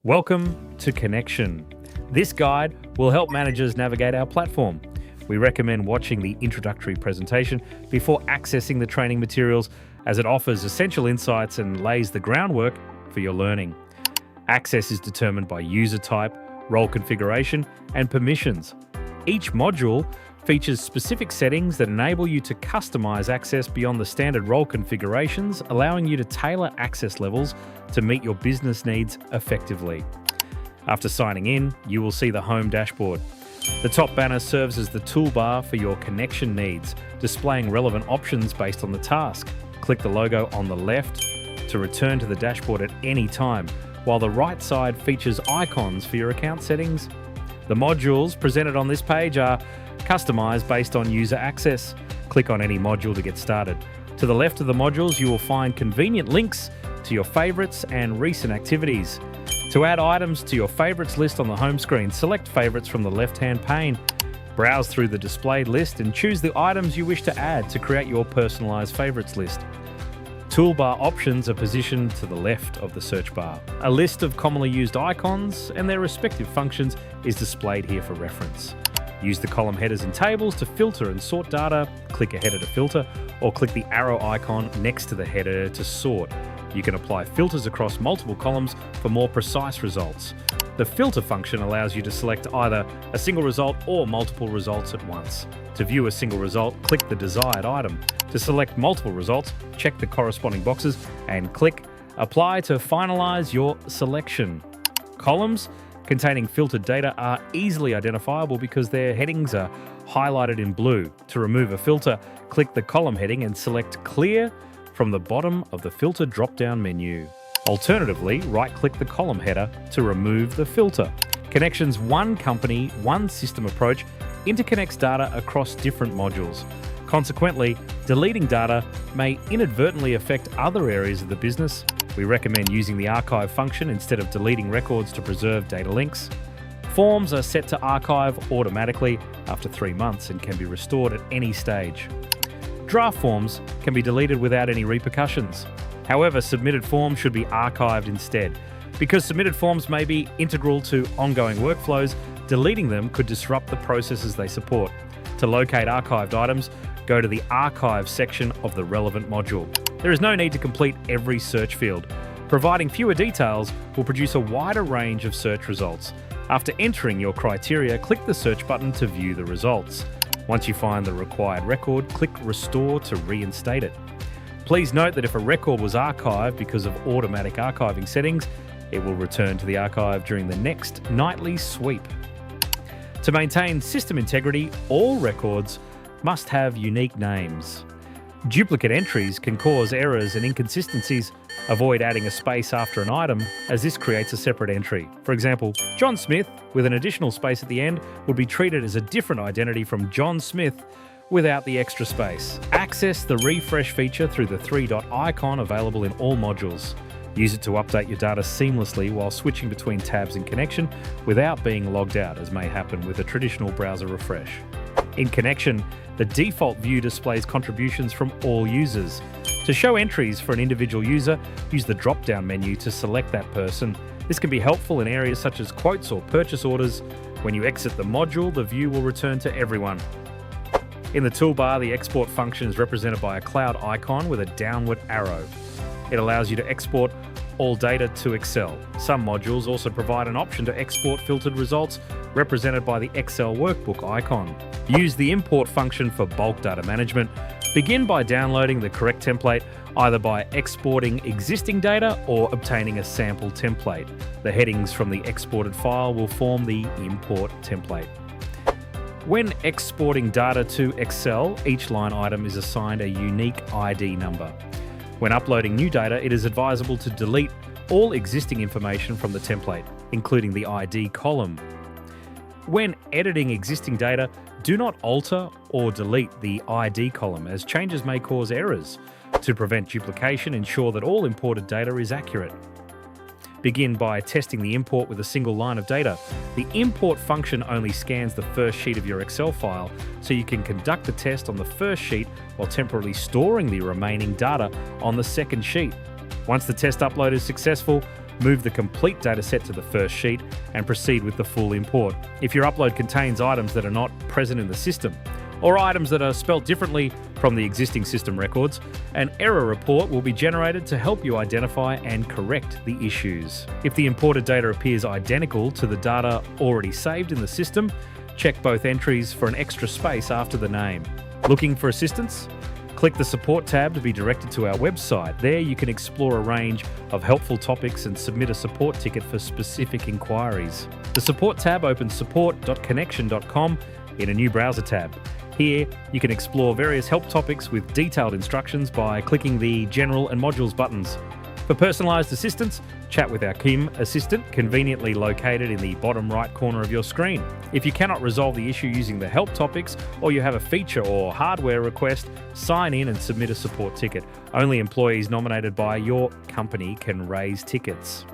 Welcome to Kynection. This guide will help managers navigate our platform. We recommend watching the introductory presentation before accessing the training materials, as it offers essential insights and lays the groundwork for your learning. Access is determined by user type, role configuration, and permissions. Each module features specific settings that enable you to customize access beyond the standard role configurations, allowing you to tailor access levels to meet your business needs effectively. After signing in, you will see the home dashboard. The top banner serves as the toolbar for your connection needs, displaying relevant options based on the task. Click the logo on the left to return to the dashboard at any time, while the right side features icons for your account settings. The modules presented on this page are customized based on user access. Click on any module to get started. To the left of the modules, you will find convenient links to your favorites and recent activities. To add items to your favorites list on the home screen, select favorites from the left-hand pane. Browse through the displayed list and choose the items you wish to add to create your personalized favorites list. Toolbar options are positioned to the left of the search bar. A list of commonly used icons and their respective functions is displayed here for reference. Use the column headers and tables to filter and sort data. Click a header to filter, or click the arrow icon next to the header to sort. You can apply filters across multiple columns for more precise results. The filter function allows you to select either a single result or multiple results at once. To view a single result, click the desired item. To select multiple results, check the corresponding boxes and click Apply to finalize your selection. Columns containing filtered data are easily identifiable because their headings are highlighted in blue. To remove a filter, click the column heading and select Clear from the bottom of the Filter drop-down menu. Alternatively, right-click the column header to remove the filter. Kynnection's one company, one system approach interconnects data across different modules. Consequently, deleting data may inadvertently affect other areas of the business. We recommend using the archive function instead of deleting records to preserve data links. Forms are set to archive automatically after 3 months and can be restored at any stage. Draft forms can be deleted without any repercussions. However, submitted forms should be archived instead. Because submitted forms may be integral to ongoing workflows, deleting them could disrupt the processes they support. To locate archived items, go to the Archive section of the relevant module. There is no need to complete every search field. Providing fewer details will produce a wider range of search results. After entering your criteria, click the search button to view the results. Once you find the required record, click Restore to reinstate it. Please note that if a record was archived because of automatic archiving settings, it will return to the archive during the next nightly sweep. To maintain system integrity, all records must have unique names. Duplicate entries can cause errors and inconsistencies. Avoid adding a space after an item, as this creates a separate entry. For example, John Smith with an additional space at the end would be treated as a different identity from John Smith without the extra space. Access the refresh feature through the 3-dot icon available in all modules. Use it to update your data seamlessly while switching between tabs in Kynection without being logged out, as may happen with a traditional browser refresh. In Kynection, the default view displays contributions from all users. To show entries for an individual user, use the drop-down menu to select that person. This can be helpful in areas such as quotes or purchase orders. When you exit the module, the view will return to everyone. In the toolbar, the export function is represented by a cloud icon with a downward arrow. It allows you to export all data to Excel. Some modules also provide an option to export filtered results, represented by the Excel workbook icon. Use the import function for bulk data management. Begin by downloading the correct template, either by exporting existing data or obtaining a sample template. The headings from the exported file will form the import template. When exporting data to Excel, each line item is assigned a unique ID number. When uploading new data, it is advisable to delete all existing information from the template, including the ID column. When editing existing data, do not alter or delete the ID column, as changes may cause errors. To prevent duplication, ensure that all imported data is accurate. Begin by testing the import with a single line of data. The import function only scans the first sheet of your Excel file, so you can conduct the test on the first sheet while temporarily storing the remaining data on the second sheet. Once the test upload is successful, move the complete dataset to the first sheet, and proceed with the full import. If your upload contains items that are not present in the system, or items that are spelt differently from the existing system records, an error report will be generated to help you identify and correct the issues. If the imported data appears identical to the data already saved in the system, check both entries for an extra space after the name. Looking for assistance? Click the Support tab to be directed to our website. There you can explore a range of helpful topics and submit a support ticket for specific inquiries. The Support tab opens support.kynection.com in a new browser tab. Here, you can explore various help topics with detailed instructions by clicking the General and Modules buttons. For personalised assistance, chat with our Kim assistant, conveniently located in the bottom right corner of your screen. If you cannot resolve the issue using the help topics, or you have a feature or hardware request, sign in and submit a support ticket. Only employees nominated by your company can raise tickets.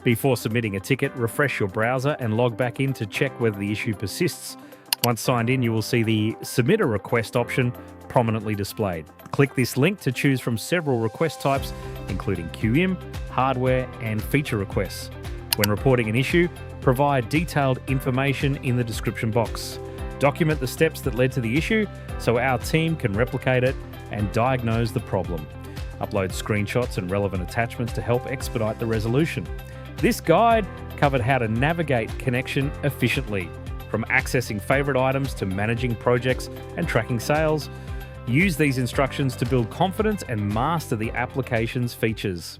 Before submitting a ticket, refresh your browser and log back in to check whether the issue persists. Once signed in, you will see the Submit a Request option prominently displayed. Click this link to choose from several request types, including QM, hardware, and feature requests. When reporting an issue, provide detailed information in the description box. Document the steps that led to the issue so our team can replicate it and diagnose the problem. Upload screenshots and relevant attachments to help expedite the resolution. This guide covered how to navigate Kynection efficiently, from accessing favorite items to managing projects and tracking sales. Use these instructions to build confidence and master the application's features.